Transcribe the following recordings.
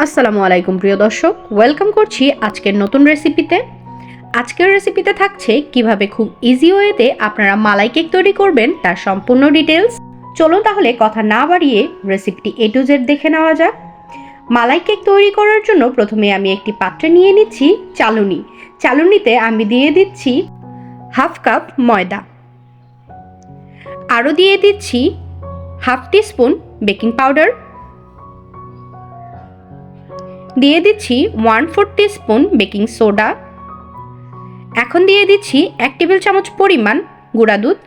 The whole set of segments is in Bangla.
আসসালামু আলাইকুম প্রিয় দর্শক, ওয়েলকাম করছি আজকের নতুন রেসিপিতে। আজকের রেসিপিতে থাকছে কিভাবে খুব ইজি ওয়েতে আপনারা মালাই কেক তৈরি করবেন তার সম্পূর্ণ ডিটেলস। চলুন তাহলে কথা না বাড়িয়ে রেসিপিটি A to Z দেখে নেওয়া যাক। মালাই কেক তৈরি করার জন্য প্রথমে আমি একটি পাত্রে নিয়ে নিচ্ছি চালুনিতে আমি দিয়ে দিচ্ছি হাফ কাপ ময়দা, আরও দিয়ে দিচ্ছি হাফ টিস্পুন বেকিং পাউডার, দিয়ে দিচ্ছি 1/4 টিস্পুন বেকিং সোডা, এখন দিয়ে দিচ্ছি 1 টেবিল চামচ পরিমাণ গুঁড়া দুধ,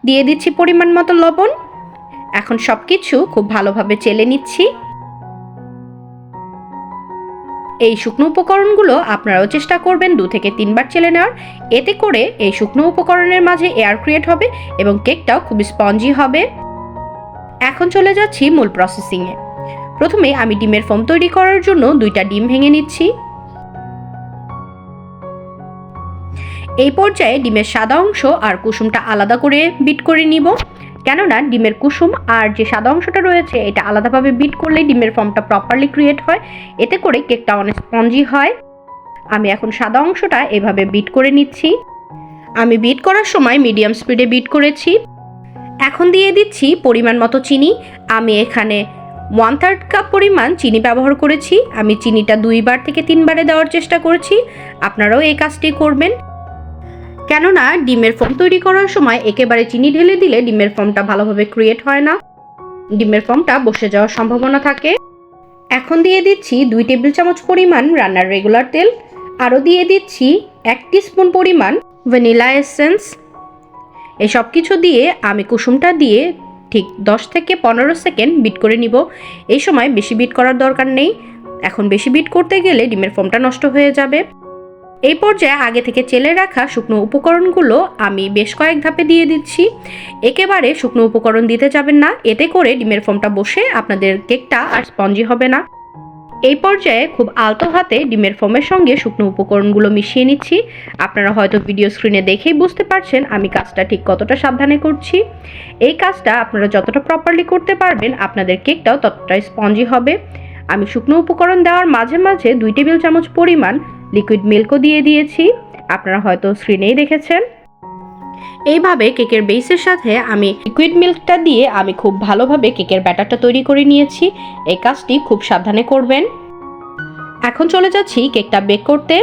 দিয়ে দিচ্ছি পরিমাণ মতো লবণ। এখন সব কিছু খুব ভালোভাবে চেলে নিচ্ছি। এই শুকনো উপকরণগুলো আপনারাও চেষ্টা করবেন 2 থেকে 3 বার চেলে নেওয়ার, এতে করে এই শুকনো উপকরণের মাঝে এয়ার ক্রিয়েট হবে এবং কেকটাও খুব স্পঞ্জি হবে। এখন চলে যাচ্ছি মূল প্রসেসিংয়ে। প্রথমে আমি ডিমের ফোম তৈরি করার জন্য 2টা ডিম ভেঙে নিচ্ছি। এই পর্যায়ে ডিমের সাদা অংশ আর কুসুমটা আলাদা করে বিট করে নিব, কেননা ডিমের কুসুম আর যে সাদা অংশটা রয়েছে এটা আলাদাভাবে বিট করলে ডিমের ফোমটা প্রপারলি ক্রিয়েট হয়, এতে করে কেকটা অনেক স্পঞ্জি হয়। আমি এখন সাদা অংশটা এভাবে বিট করে নিচ্ছি। আমি বিট করার সময় মিডিয়াম স্পিডে বিট করেছি। এখন দিয়ে দিচ্ছি পরিমাণ মতো চিনি। আমি এখানে 1/3 কাপ পরিমাণ চিনি ব্যবহার করেছি। আমি চিনিটা 2 বার থেকে 3 বারে দেওয়ার চেষ্টা করেছি, আপনারাও এই কাজটি করবেন। কেননা ডিমের ফোম তৈরি করার সময় একেবারে চিনি ঢেলে দিলে ডিমের ফোমটা ভালোভাবে ক্রিয়েট হয় না, ডিমের ফোমটা বসে যাওয়ার সম্ভাবনা থাকে। এখন দিয়ে দিচ্ছি 2 টেবিল চামচ পরিমাণ রান্নার রেগুলার তেল, আরও দিয়ে দিচ্ছি 1 টিস্পুন পরিমাণ ভ্যানিলা এসেন্স। এসব কিছু দিয়ে আমি কুসুমটা দিয়ে ঠিক 10 থেকে 15 সেকেন্ড বিট করে নিব। এই সময় বেশি বিট করার দরকার নেই, এখন বেশি বিট করতে গেলে ডিমের ফোমটা নষ্ট হয়ে যাবে। এই পর্যায়ে আগে থেকে চেলে রাখা শুকনো উপকরণগুলো আমি বেশ কয়েক ধাপে দিয়ে দিচ্ছি। একেবারে শুকনো উপকরণ দিতে যাবেন না, এতে করে ডিমের ফোমটা বসে আপনাদের কেকটা আর স্পঞ্জি হবে না। এই পর্যায়ে খুব আলতো হাতে ডিমের ফোমের সঙ্গে শুকনো উপকরণগুলো মিশিয়ে নিচ্ছি। আপনারা হয়তো ভিডিও স্ক্রিনে দেখেই বুঝতে পারছেন আমি কাজটা ঠিক কতটা সাবধানে করছি। এই কাজটা আপনারা যতটা প্রপারলি করতে পারবেন আপনাদের কেকটাও ততটাই স্পঞ্জি হবে। আমি শুকনো উপকরণ দেওয়ার মাঝে মাঝে 2 টেবিল চামচ পরিমাণ লিকুইড মিল্কও দিয়ে দিয়েছি, আপনারা হয়তো স্ক্রিনেই দেখেছেন। এইভাবে কেকের বেসের সাথে আমি লিকুইড মিল্কটা দিয়ে আমি খুব ভালোভাবে কেকের ব্যাটারটা তৈরি করে নিয়েছি। এই কাজটি খুব সাবধানে করবেন। এখন চলে যাচ্ছি কেকটা বেক করতে।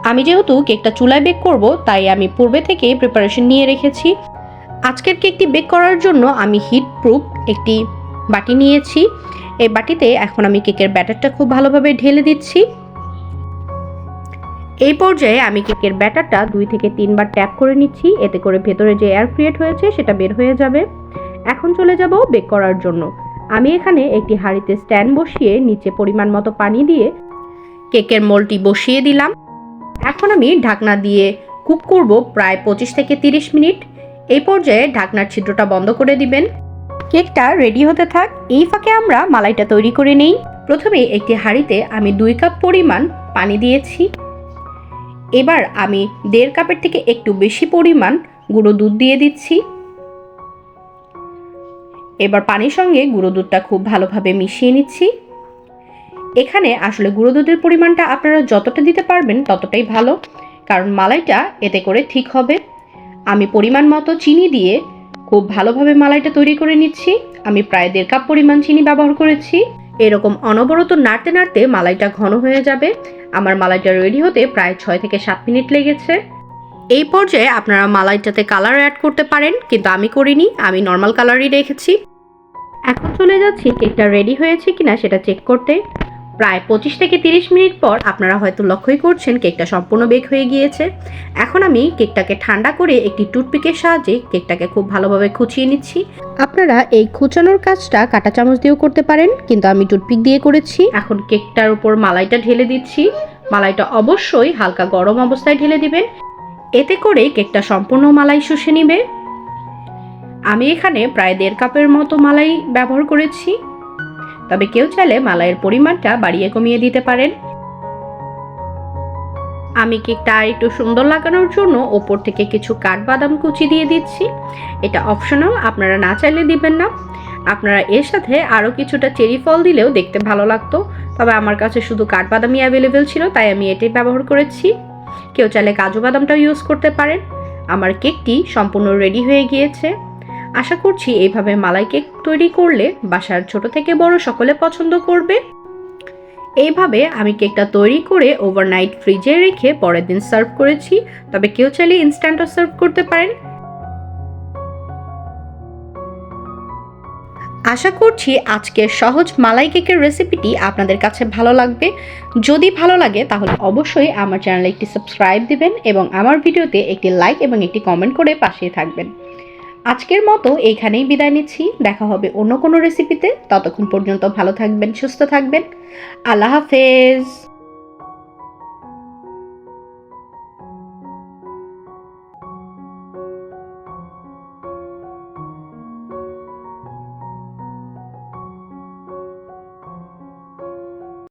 আমি যেহেতু কেকটা চুলায় বেক করব, তাই আমি পূর্বে থেকে প্রিপারেশন নিয়ে রেখেছি। আজকের কেকটি বেক করার জন্য আমি হিট প্রুফ একটি বাটি নিয়েছি। এই বাটিতে এখন আমি কেকের ব্যাটারটা খুব ভালোভাবে ঢেলে দিচ্ছি। এই পর্যায়ে আমি কেকের ব্যাটারটা 2 থেকে 3 বার ট্যাপ করে নিচ্ছি, এতে করে ভেতরে যে এয়ার ক্রিয়েট হয়েছে সেটা বের হয়ে যাবে। এখন চলে যাব বেক করার জন্য। আমি এখানে একটি হাঁড়িতে স্ট্যান্ড বসিয়ে নিচে পরিমাণ মতো পানি দিয়ে কেকের মোল্ডটি বসিয়ে দিলাম। এখন আমি ঢাকনা দিয়ে কুক করব প্রায় 25 থেকে 30 মিনিট। এই পর্যায়ে ঢাকনার ছিদ্রটা বন্ধ করে দিবেন। কেকটা রেডি হতে থাক, এই ফাঁকে আমরা মালাইটা তৈরি করে নেই। প্রথমে একটি হাঁড়িতে আমি 2 কাপ পরিমাণ পানি দিয়েছি। এবার আমি 1.5 কাপের থেকে একটু বেশি পরিমাণ গুঁড়ো দুধ দিয়ে দিচ্ছি। এবার পানির সঙ্গে গুঁড়ো দুধটা খুব ভালোভাবে মিশিয়ে নিচ্ছি। এখানে আসলে গুঁড়ো দুধের পরিমাণটা আপনারা যতটা দিতে পারবেন ততটাই ভালো, কারণ মালাইটা এতে করে ঠিক হবে। আমি পরিমাণ মতো চিনি দিয়ে খুব ভালোভাবে মালাইটা তৈরি করে নিচ্ছি। আমি প্রায় 1.5 কাপ পরিমাণ চিনি ব্যবহার করেছি। এরকম অনবরত নাড়তে নাড়তে মালাইটা ঘন হয়ে যাবে। আমার মালাইটা রেডি হতে প্রায় 6 থেকে 7 মিনিট লেগেছে। এই পর্যায়ে আপনারা মালাইটাতে কালার অ্যাড করতে পারেন, কিন্তু আমি করিনি, আমি নর্মাল কালারই রেখেছি। এখন চলে যাচ্ছি কেকটা রেডি হয়েছে কিনা সেটা চেক করতে। প্রায় 25 থেকে 30 মিনিট পর আপনারা হয়তো লক্ষ্যই করছেন কেকটা সম্পূর্ণ বেক হয়ে গিয়েছে। এখন আমি কেকটাকে ঠান্ডা করে একটি টুথপিকের সাহায্যে কেকটাকে খুব ভালোভাবে খুঁচিয়ে নিচ্ছি। আপনারা এই খুঁচানোর কাজটা কাঁটা চামচ দিয়েও করতে পারেন, কিন্তু আমি টুথপিক দিয়ে করেছি। এখন কেকটার উপর মালাইটা ঢেলে দিচ্ছি। মালাইটা অবশ্যই হালকা গরম অবস্থায় ঢেলে দিবেন, এতে করে কেকটা সম্পূর্ণ মালাই শুষে নিবে। আমি এখানে প্রায় 1.5 কাপের মতো মালাই ব্যবহার করেছি, তবে কেউ চাইলে মালাইয়ের পরিমাণটা বাড়িয়ে কমিয়ে দিতে পারেন। আমি কেকটা আর একটু সুন্দর লাগানোর জন্য ওপর থেকে কিছু কাঠবাদাম কুচি দিয়ে দিচ্ছি। এটা অপশনাল, আপনারা না চাইলে দিবেন না। আপনারা এর সাথে আরও কিছুটা চেরি ফল দিলেও দেখতে ভালো লাগতো, তবে আমার কাছে শুধু কাঠবাদামই অ্যাভেলেবেল ছিল, তাই আমি এটাই ব্যবহার করেছি। কেউ চাইলে কাজু বাদামটাও ইউজ করতে পারেন। আমার কেকটি সম্পূর্ণ রেডি হয়ে গিয়েছে। আশা করছি এইভাবে মালাই কেক তৈরি করলে বাসার ছোট থেকে বড় সকলে পছন্দ করবে। এইভাবে আমি কেকটা তৈরি করে ওভারনাইট ফ্রিজে রেখে পরের দিন সার্ভ করেছি, তবে কেউ চাইলে ইনস্ট্যান্টও সার্ভ করতে পারেন। আশা করছি আজকের সহজ মালাই কেকের রেসিপিটি আপনাদের কাছে ভালো লাগবে। যদি ভালো লাগে তাহলে অবশ্যই আমার চ্যানেলে একটি সাবস্ক্রাইব দিবেন এবং আমার ভিডিওতে একটি লাইক এবং একটি কমেন্ট করে পাশে থাকবেন। আজকের মতো এইখানেই বিদায় নিচ্ছি। দেখা হবে অন্য কোনো রেসিপিতে। ততক্ষণ পর্যন্ত ভালো থাকবেন, সুস্থ থাকবেন। আল্লাহ হাফেজ।